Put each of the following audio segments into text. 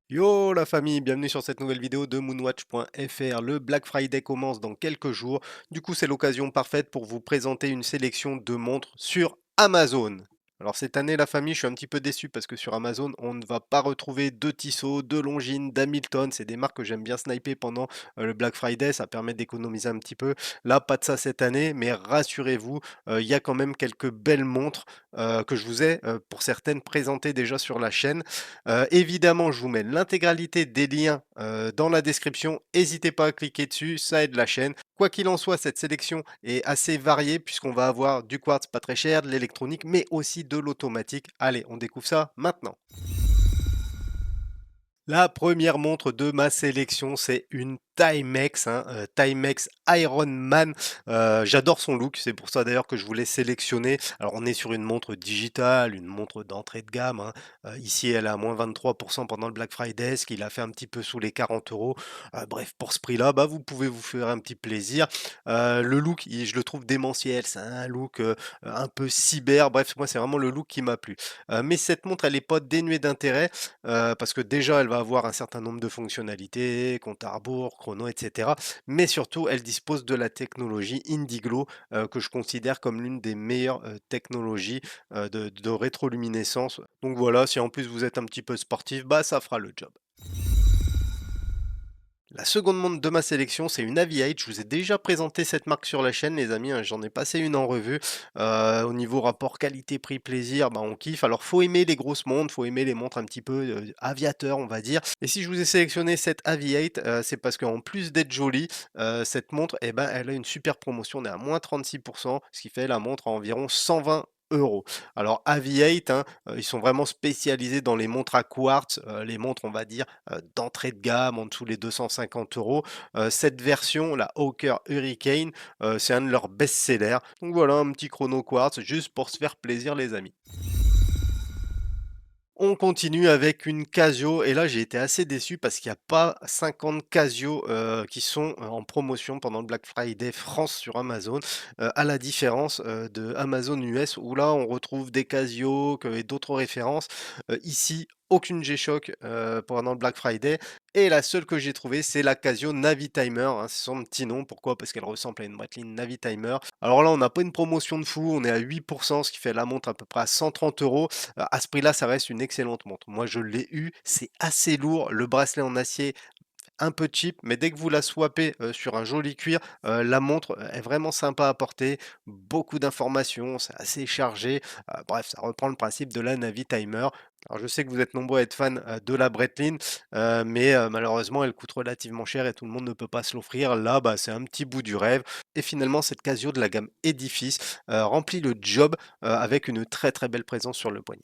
Yo la famille, bienvenue sur cette nouvelle vidéo de moonwatch.fr. Le Black Friday commence dans quelques jours. Du coup, c'est l'occasion parfaite pour vous présenter une sélection de montres sur Amazon. Alors cette année, la famille, je suis un petit peu déçu parce que sur Amazon, on ne va pas retrouver de Tissot, de Longines, d'Hamilton. C'est des marques que j'aime bien sniper pendant le Black Friday. Ça permet d'économiser un petit peu. Là, pas de ça cette année, mais rassurez-vous, il y a quand même quelques belles montres que je vous ai, pour certaines, présentées déjà sur la chaîne. Évidemment, je vous mets l'intégralité des liens dans la description. N'hésitez pas à cliquer dessus, ça aide la chaîne. Quoi qu'il en soit, cette sélection est assez variée puisqu'on va avoir du quartz pas très cher, de l'électronique, mais aussi de l'automatique. Allez, on découvre ça maintenant. La première montre de ma sélection, c'est une Timex, hein, Timex Ironman. J'adore son look, c'est pour ça d'ailleurs que je voulais sélectionner. Alors on est sur une montre digitale, une montre d'entrée de gamme, hein. Ici elle est à moins 23% pendant le Black Friday, ce qui l'a fait un petit peu sous les 40 €. Bref, pour ce prix-là, bah, vous pouvez vous faire un petit plaisir. Le look, je le trouve démentiel, c'est un look un peu cyber. Bref, moi c'est vraiment le look qui m'a plu. Mais cette montre, elle n'est pas dénuée d'intérêt. Parce que déjà, elle va avoir un certain nombre de fonctionnalités, compte à rebours, chrono, et cetera. Mais surtout, elle dispose de la technologie Indiglo, que je considère comme l'une des meilleures, technologies, de rétroluminescence. Donc voilà, si en plus vous êtes un petit peu sportif, bah, ça fera le job. La seconde montre de ma sélection, c'est une Aviate. Je vous ai déjà présenté cette marque sur la chaîne, les amis, hein, j'en ai passé une en revue. Au niveau rapport qualité-prix-plaisir, bah, on kiffe. Alors, faut aimer les grosses montres, faut aimer les montres un petit peu aviateurs, on va dire. Et si je vous ai sélectionné cette Aviate, c'est parce qu'en plus d'être jolie, cette montre, eh ben, elle a une super promotion. On est à moins 36%, ce qui fait la montre à environ 120 €. Alors, Aviate, hein, ils sont vraiment spécialisés dans les montres à quartz, les montres, on va dire, d'entrée de gamme, en dessous les 250 €. Cette version, la Hawker Hurricane, c'est un de leurs best-sellers. Donc voilà, un petit chrono quartz juste pour se faire plaisir les amis. On continue avec une Casio et là j'ai été assez déçu parce qu'il y a pas 50 Casio, qui sont, en promotion pendant le Black Friday France sur Amazon, à la différence, de Amazon US où là on retrouve des Casio que et d'autres références. Ici, aucune G-Shock, pendant le Black Friday et la seule que j'ai trouvée, c'est la Casio Navitimer, hein, c'est son petit nom. Pourquoi? Parce qu'elle ressemble à une Breitling Navitimer. Alors là, on n'a pas une promotion de fou, on est à 8, ce qui fait la montre à peu près à 130 €. À ce prix-là, ça reste une excellente montre. Moi, je l'ai eu, c'est assez lourd, le bracelet en acier un peu cheap, mais dès que vous la swappez, sur un joli cuir, la montre, est vraiment sympa à porter, beaucoup d'informations, c'est assez chargé, bref, ça reprend le principe de la Navitimer. Alors je sais que vous êtes nombreux à être fans, de la Breitling, mais malheureusement elle coûte relativement cher et tout le monde ne peut pas se l'offrir. Là, bah, c'est un petit bout du rêve et finalement cette Casio de la gamme Edifice, remplit le job, avec une très, très belle présence sur le poignet.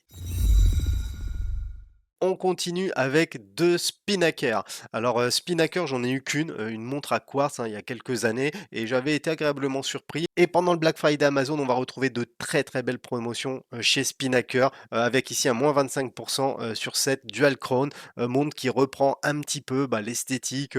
On continue avec 2 Spinnaker. Alors, Spinnaker, j'en ai eu qu'une, une montre à quartz, hein, il y a quelques années et j'avais été agréablement surpris et pendant le Black Friday Amazon, on va retrouver de très, très belles promotions, chez Spinnaker, avec ici un moins 25% sur cette Dual Crown, montre qui reprend un petit peu, bah, l'esthétique,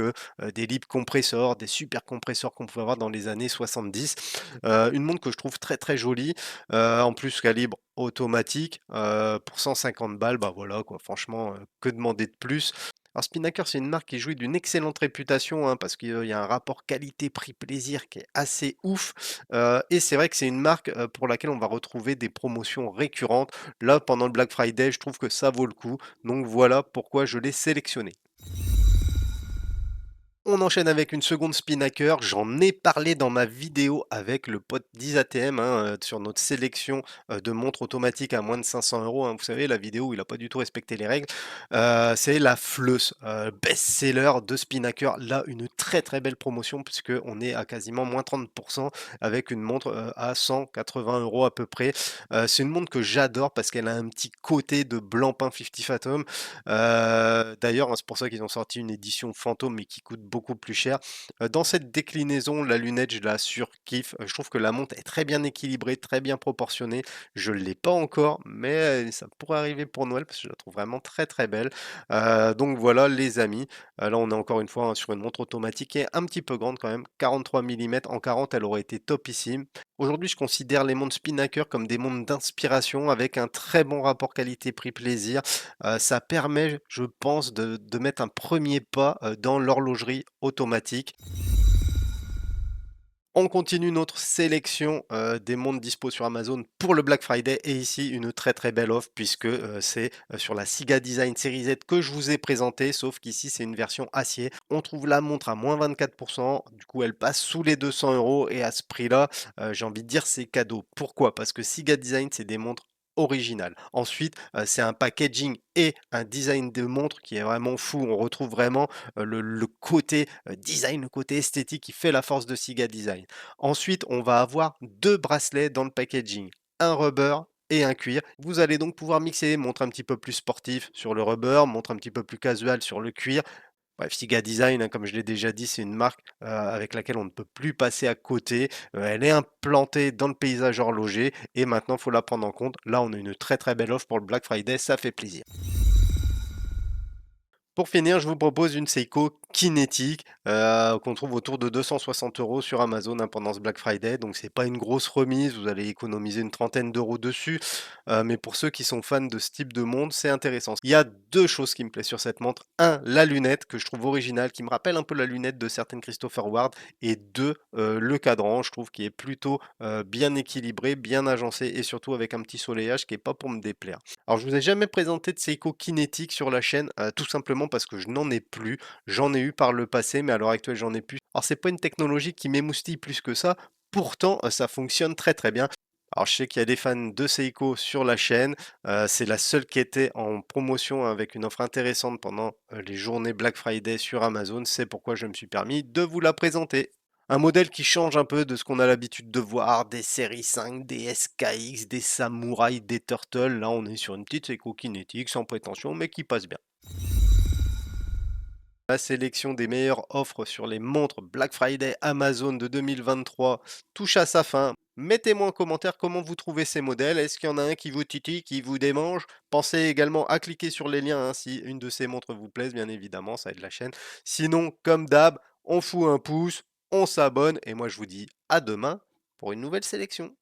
des lip compressors, des super compresseurs qu'on pouvait avoir dans les années 70. Une montre que je trouve très, très jolie, en plus calibre automatique, pour 150 balles, bah, voilà quoi, franchement, que demander de plus? Alors Spinnaker, c'est une marque qui jouit d'une excellente réputation, hein, parce qu'il y a un rapport qualité-prix-plaisir qui est assez ouf, et c'est vrai que c'est une marque, pour laquelle on va retrouver des promotions récurrentes. Là, pendant le Black Friday, je trouve que ça vaut le coup, donc voilà pourquoi je l'ai sélectionné. On enchaîne avec une seconde Spinnaker. J'en ai parlé dans ma vidéo avec le pote d'ISATM, hein, sur notre sélection de montres automatiques à moins de 500 €, hein. Vous savez, la vidéo où il n'a pas du tout respecté les règles. C'est la Fleus, best-seller de Spinnaker. Là, une très très belle promotion puisqu'on est à quasiment moins 30% avec une montre à 180 € à peu près. C'est une montre que j'adore parce qu'elle a un petit côté de Blancpain 50 Phantom. D'ailleurs, hein, c'est pour ça qu'ils ont sorti une édition fantôme, mais qui coûte beaucoup plus cher. Dans cette déclinaison, la lunette, je la surkiffe. Je trouve que la montre est très bien équilibrée, très bien proportionnée. Je ne l'ai pas encore, mais ça pourrait arriver pour Noël parce que je la trouve vraiment très, très belle. Donc voilà les amis, là on est encore une fois, hein, sur une montre automatique qui est un petit peu grande quand même, 43 millimètres. En 40 elle aurait été topissime. Aujourd'hui, je considère les montres Spinnaker comme des montres d'inspiration avec un très bon rapport qualité-prix-plaisir. Ça permet, je pense, de mettre un premier pas, dans l'horlogerie automatique. On continue notre sélection, des montres dispo sur Amazon pour le Black Friday et ici une très, très belle offre puisque, c'est, sur la Siga Design Série Z que je vous ai présenté, sauf qu'ici c'est une version acier. On trouve la montre à moins 24, du coup elle passe sous les 200 € et à ce prix-là, j'ai envie de dire c'est cadeau. Pourquoi? Parce que Siga Design, c'est des montres originales. Ensuite, c'est un packaging et un design de montre qui est vraiment fou. On retrouve vraiment, le côté, design, le côté esthétique qui fait la force de Siga Design. Ensuite, on va avoir 2 bracelets dans le packaging, un rubber et un cuir. Vous allez donc pouvoir mixer, montre un petit peu plus sportif sur le rubber, montre un petit peu plus casual sur le cuir. Bref, Siga Design, hein, comme je l'ai déjà dit, c'est une marque, avec laquelle on ne peut plus passer à côté. Elle est implantée dans le paysage horloger et maintenant, il faut la prendre en compte. Là, on a une très, très belle offre pour le Black Friday, ça fait plaisir. Pour finir, je vous propose une Seiko Kinetic, qu'on trouve autour de 260 € sur Amazon, hein, pendant ce Black Friday. Donc c'est pas une grosse remise, vous allez économiser une trentaine d'euros dessus, mais pour ceux qui sont fans de ce type de montre, c'est intéressant. Il y a 2 choses qui me plaisent sur cette montre. Un, la lunette que je trouve originale, qui me rappelle un peu la lunette de certaines Christopher Ward et 2, le cadran, je trouve qui est plutôt, bien équilibré, bien agencé et surtout avec un petit soleillage qui est pas pour me déplaire. Alors, je vous ai jamais présenté de Seiko Kinetic sur la chaîne, tout simplement parce que je n'en ai plus. J'en ai eu par le passé, mais à l'heure actuelle, j'en ai plus. Alors, c'est pas une technologie qui m'émoustille plus que ça. Pourtant, ça fonctionne très, très bien. Alors, je sais qu'il y a des fans de Seiko sur la chaîne. C'est la seule qui était en promotion avec une offre intéressante pendant, les journées Black Friday sur Amazon. C'est pourquoi je me suis permis de vous la présenter. Un modèle qui change un peu de ce qu'on a l'habitude de voir, des séries 5, des SKX, des Samouraï, des Turtle. Là, on est sur une petite Seiko Kinetic sans prétention, mais qui passe bien. La sélection des meilleures offres sur les montres Black Friday Amazon de 2023 touche à sa fin. Mettez-moi en commentaire comment vous trouvez ces modèles. Est-ce qu'il y en a un qui vous titille, qui vous démange? Pensez également à cliquer sur les liens, hein, si une de ces montres vous plaise, bien évidemment, ça aide la chaîne. Sinon, comme d'hab, on fout un pouce, on s'abonne et moi je vous dis à demain pour une nouvelle sélection.